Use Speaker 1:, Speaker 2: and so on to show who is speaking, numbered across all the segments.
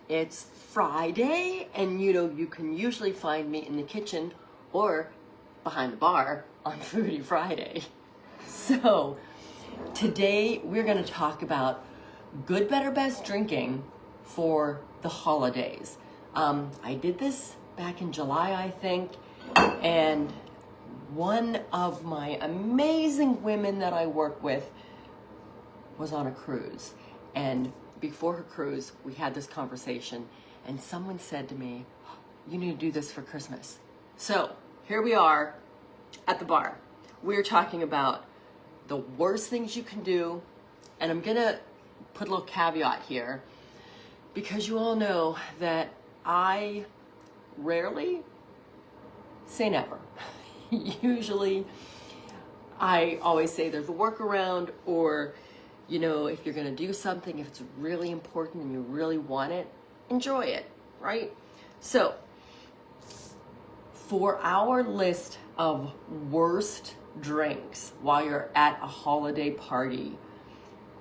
Speaker 1: It's Friday, and you can usually find me in the kitchen or behind the bar on Foodie Friday. So today we're going to talk about good, better, best drinking for the holidays. I did this back in July, I think, and one of my amazing women that I work with was on a cruise. And before her cruise, we had this conversation, and someone said to me, "You need to do this for Christmas." So here we are at the bar. We're talking about the worst things you can do, and I'm gonna put a little caveat here because you all know that I rarely say never. Usually I always say there's a workaround, or if you're going to do something, if it's really important and you really want it, enjoy it, right? So for our list of worst drinks while you're at a holiday party,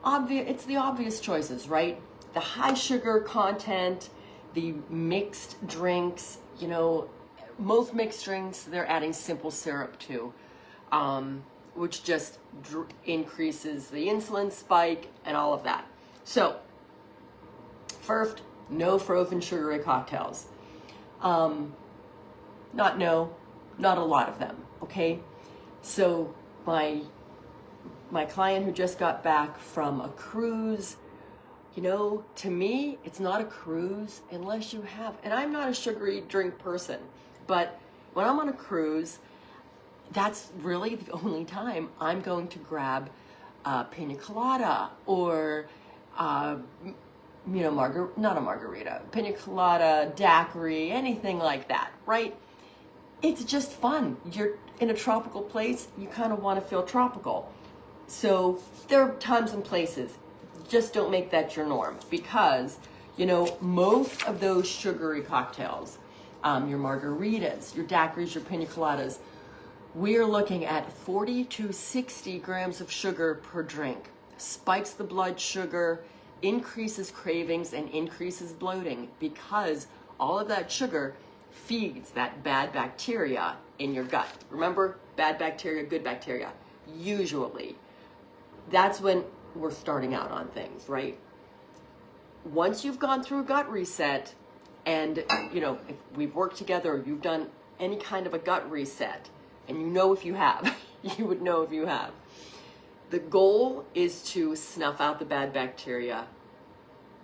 Speaker 1: it's the obvious choices, right? The high sugar content, the mixed drinks, most mixed drinks, they're adding simple syrup to, which just increases the insulin spike and all of that. So, first, no frozen sugary cocktails. Not a lot of them, okay? So, my client who just got back from a cruise, to me, it's not a cruise unless you have, and I'm not a sugary drink person, but when I'm on a cruise, that's really the only time I'm going to grab a pina colada or, not a margarita, pina colada, daiquiri, anything like that, right? It's just fun. You're in a tropical place, you kind of want to feel tropical. So there are times and places. Just don't make that your norm because, most of those sugary cocktails, your margaritas, your daiquiris, your pina coladas, we're looking at 40 to 60 grams of sugar per drink. Spikes the blood sugar, increases cravings, and increases bloating because all of that sugar feeds that bad bacteria in your gut. Remember, bad bacteria, good bacteria. Usually, that's when we're starting out on things, right? Once you've gone through a gut reset and, if we've worked together or you've done any kind of a gut reset, and if you have, you would know if you have. The goal is to snuff out the bad bacteria,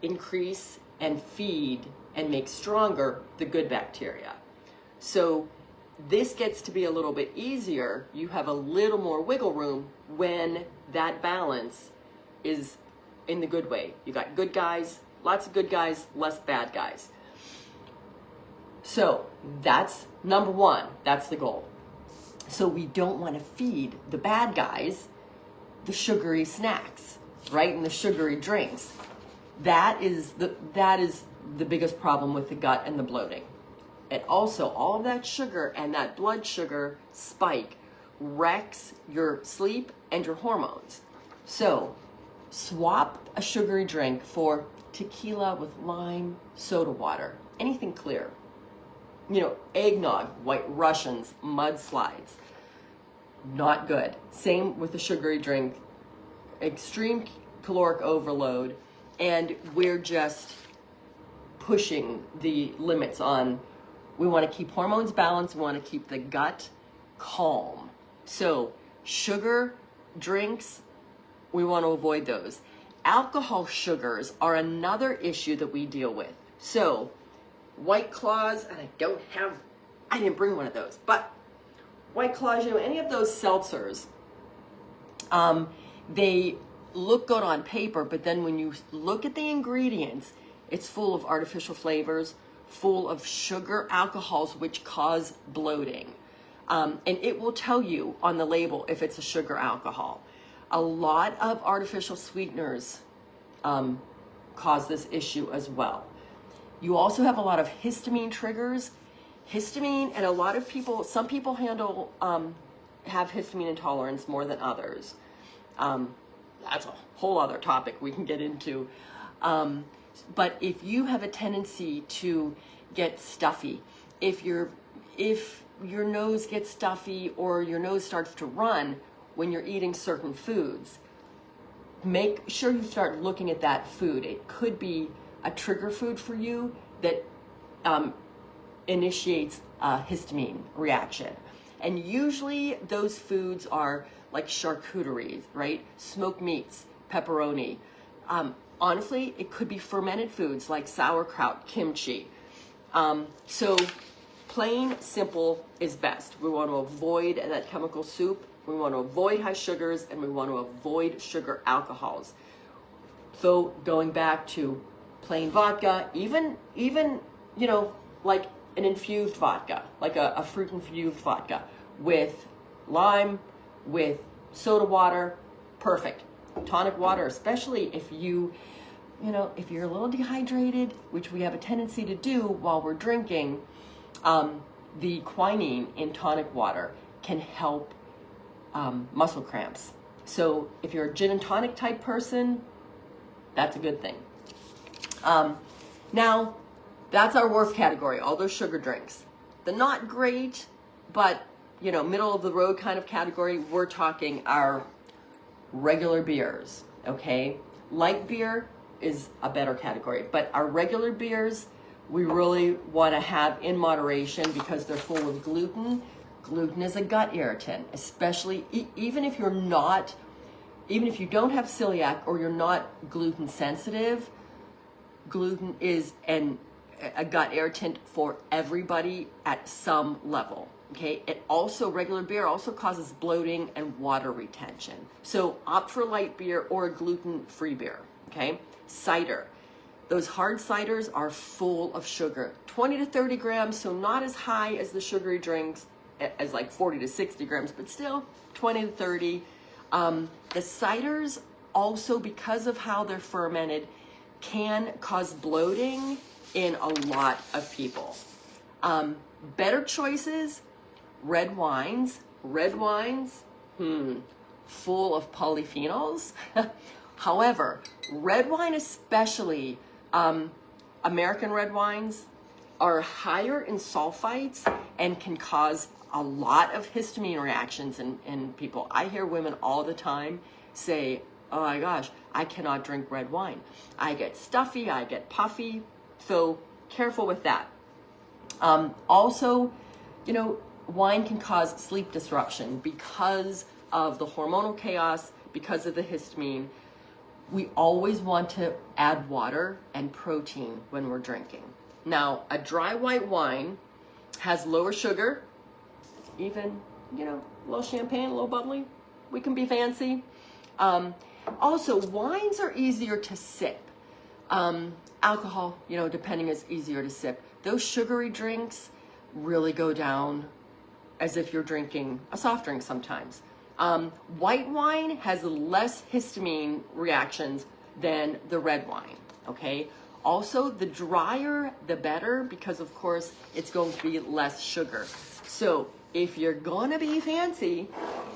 Speaker 1: increase and feed and make stronger the good bacteria. So this gets to be a little bit easier. You have a little more wiggle room when that balance is in the good way. You got good guys, lots of good guys, less bad guys. So that's number one. That's the goal. So we don't want to feed the bad guys the sugary snacks, right? And the sugary drinks. That is the biggest problem with the gut and the bloating. And also all of that sugar and that blood sugar spike wrecks your sleep and your hormones. So swap a sugary drink for tequila with lime, soda water, anything clear. Eggnog, White Russians, mudslides. Not good. Same with the sugary drink. Extreme caloric overload. And we're just pushing the limits on, we want to keep hormones balanced. We want to keep the gut calm. So sugar drinks, we want to avoid those. Alcohol sugars are another issue that we deal with. So White Claws, and I didn't bring one of those, but White Claws, any of those seltzers, they look good on paper, but then when you look at the ingredients, it's full of artificial flavors, full of sugar alcohols, which cause bloating. And it will tell you on the label if it's a sugar alcohol. A lot of artificial sweeteners cause this issue as well. You also have a lot of histamine triggers. Histamine, and a lot of people, some people have histamine intolerance more than others. That's a whole other topic we can get into. But if you have a tendency to get stuffy, if your nose gets stuffy or your nose starts to run when you're eating certain foods, make sure you start looking at that food. It could be a trigger food for you that initiates a histamine reaction. And usually those foods are like charcuteries, right? Smoked meats, pepperoni. Honestly, it could be fermented foods like sauerkraut, kimchi. So plain simple is best. We want to avoid that chemical soup. We want to avoid high sugars, and we want to avoid sugar alcohols. So going back to plain vodka, even like an infused vodka, like a fruit infused vodka with lime, with soda water, perfect. Tonic water, especially if you're a little dehydrated, which we have a tendency to do while we're drinking, the quinine in tonic water can help muscle cramps. So if you're a gin and tonic type person, that's a good thing. Now, that's our worst category, all those sugar drinks. The not great, but middle of the road kind of category, we're talking our regular beers, okay? Light beer is a better category, but our regular beers, we really want to have in moderation because they're full of gluten. Gluten is a gut irritant, especially even if you don't have celiac or you're not gluten sensitive. Gluten is a gut irritant for everybody at some level. Okay, regular beer also causes bloating and water retention. So opt for light beer or a gluten-free beer, okay? Cider. Those hard ciders are full of sugar, 20 to 30 grams, so not as high as the sugary drinks, as like 40 to 60 grams, but still 20 to 30. The ciders also, because of how they're fermented, can cause bloating in a lot of people. Better choices, red wines, full of polyphenols. However, red wine, especially American red wines, are higher in sulfites and can cause a lot of histamine reactions in people. I hear women all the time say, oh my gosh, I cannot drink red wine. I get stuffy, I get puffy, so careful with that. Also, wine can cause sleep disruption because of the hormonal chaos, because of the histamine. We always want to add water and protein when we're drinking. Now, a dry white wine has lower sugar, even, a little champagne, a little bubbly. We can be fancy. Also, wines are easier to sip. Alcohol, depending, is easier to sip. Those sugary drinks really go down as if you're drinking a soft drink sometimes. White wine has less histamine reactions than the red wine, okay? Also, the drier, the better, because of course, it's going to be less sugar. So if you're gonna be fancy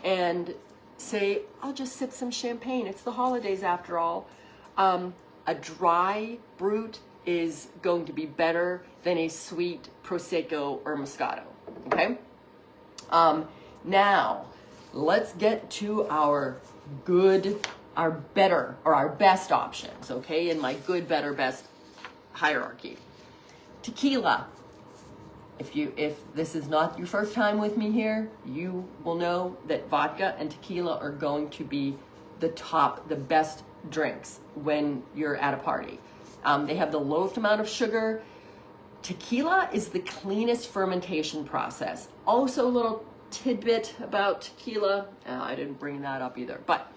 Speaker 1: and say, I'll just sip some champagne, it's the holidays after all, a dry brut is going to be better than a sweet Prosecco or Moscato, okay? Now, let's get to our better, or our best options, okay? In my good, better, best hierarchy. Tequila. If this is not your first time with me here, you will know that vodka and tequila are going to be the best drinks when you're at a party. They have the lowest amount of sugar. Tequila is the cleanest fermentation process. Also, a little tidbit about tequila. I didn't bring that up either, but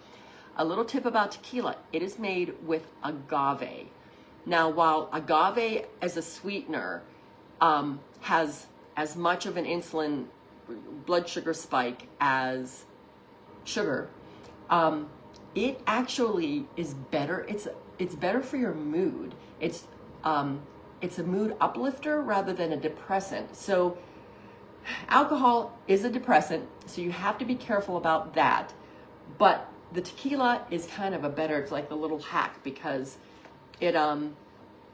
Speaker 1: a little tip about tequila. It is made with agave. Now, while agave as a sweetener has as much of an insulin blood sugar spike as sugar, it actually is better. It's better for your mood. It's a mood uplifter rather than a depressant. So alcohol is a depressant, so you have to be careful about that. But the tequila is kind of it's like the little hack, because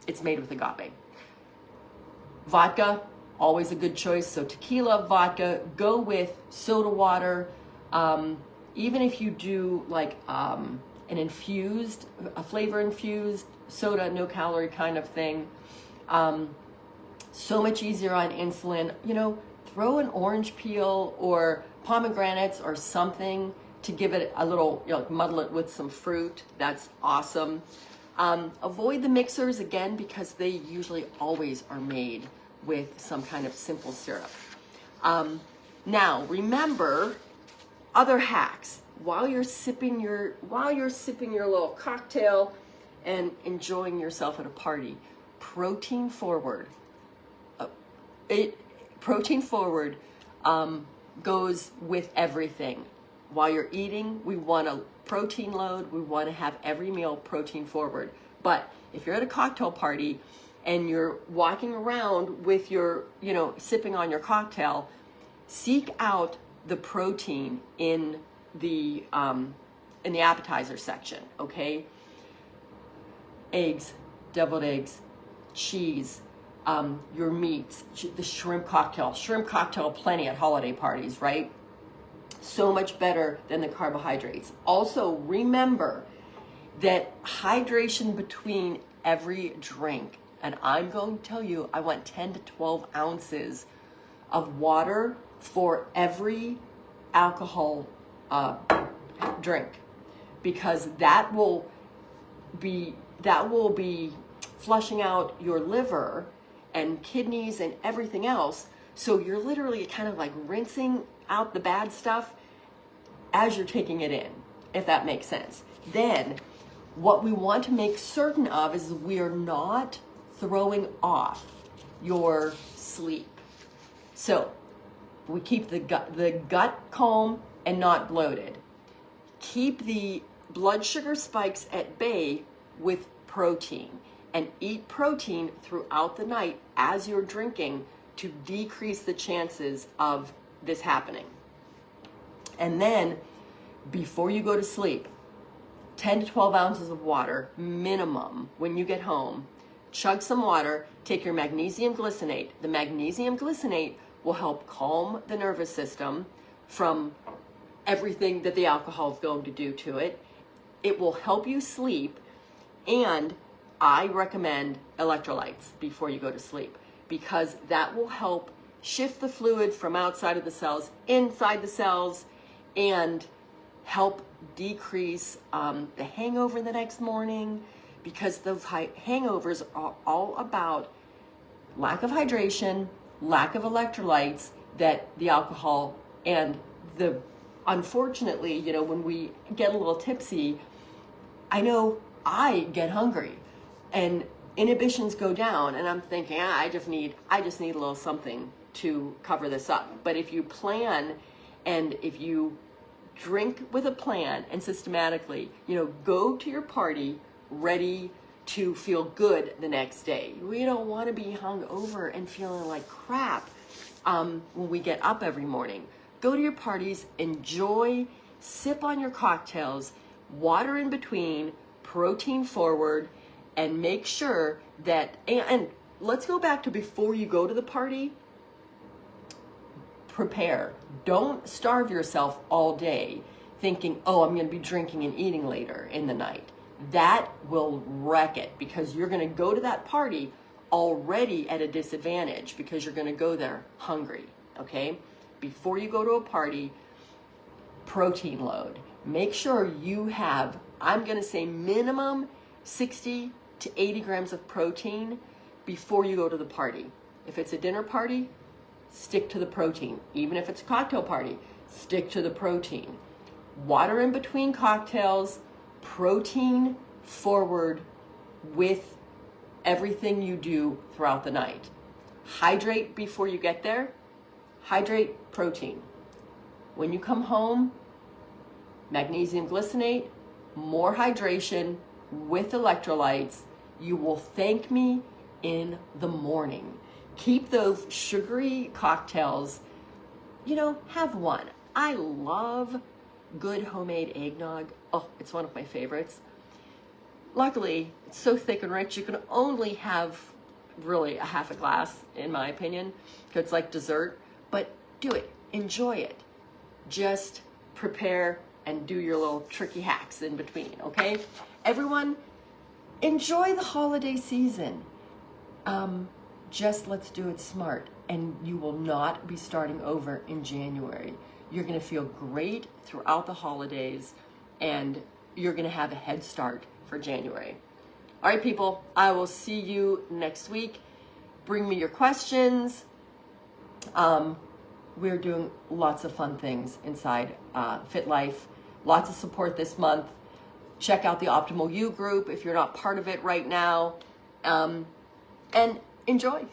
Speaker 1: it's made with agave. Vodka, always a good choice. So tequila, vodka, go with soda water. Even if you do like a flavor infused soda, no calorie kind of thing. So much easier on insulin. Throw an orange peel or pomegranates or something to give it a little, muddle it with some fruit. That's awesome. Avoid the mixers again, because they usually always are made with some kind of simple syrup. Now remember other hacks while you're sipping your little cocktail and enjoying yourself at a party. Protein forward. Protein forward goes with everything. While you're eating, we want a protein load. We want to have every meal protein forward. But if you're at a cocktail party and you're walking around with your, sipping on your cocktail, seek out the protein in the appetizer section, okay? Eggs, deviled eggs, cheese, your meats, the shrimp cocktail plenty at holiday parties, right? So much better than the carbohydrates. Also, remember that hydration between every drink, and I'm going to tell you, I want 10 to 12 ounces of water for every alcohol drink, because that will be flushing out your liver and kidneys and everything else. So you're literally kind of like rinsing out the bad stuff as you're taking it in, if that makes sense. Then what we want to make certain of is we are not throwing off your sleep. So we keep the gut calm and not bloated. Keep the blood sugar spikes at bay with protein, and eat protein throughout the night as you're drinking to decrease the chances of this happening. And then before you go to sleep, 10 to 12 ounces of water minimum when you get home. Chug some water, take your magnesium glycinate. The magnesium glycinate will help calm the nervous system from everything that the alcohol is going to do to it. It will help you sleep, and I recommend electrolytes before you go to sleep, because that will help shift the fluid from outside of the cells inside the cells and help decrease the hangover the next morning, because those hangovers are all about lack of hydration, lack of electrolytes that the alcohol and unfortunately, when we get a little tipsy, I know I get hungry and inhibitions go down, and I'm thinking, I just need a little something to cover this up. But if you plan and if you drink with a plan and systematically, go to your party ready to feel good the next day. We don't want to be hungover and feeling like crap when we get up every morning. Go to your parties, enjoy, sip on your cocktails, water in between, protein forward, and make sure that, and let's go back to before you go to the party, prepare. Don't starve yourself all day thinking, oh, I'm going to be drinking and eating later in the night. That will wreck it, because you're going to go to that party already at a disadvantage because you're going to go there hungry, okay? Before you go to a party, protein load. Make sure you have, I'm going to say minimum 60 to 80 grams of protein before you go to the party. If it's a dinner party, stick to the protein. Even if it's a cocktail party, stick to the protein. Water in between cocktails, protein forward with everything you do throughout the night. Hydrate before you get there. Hydrate, protein. When you come home, magnesium glycinate, more hydration with electrolytes. You will thank me in the morning. Keep those sugary cocktails, have one. I love good homemade eggnog. Oh, it's one of my favorites. luckily, it's so thick and rich, you can only have really a half a glass, in my opinion, because it's like dessert. But do it. Enjoy it. Just prepare and do your little tricky hacks in between, okay? Everyone, enjoy the holiday season. Just let's do it smart, and you will not be starting over in January. You're going to feel great throughout the holidays, and you're going to have a head start for January. All right, people, I will see you next week. Bring me your questions. We're doing lots of fun things inside Fit Life. Lots of support this month. Check out the Optimal You group if you're not part of it right now. And enjoy.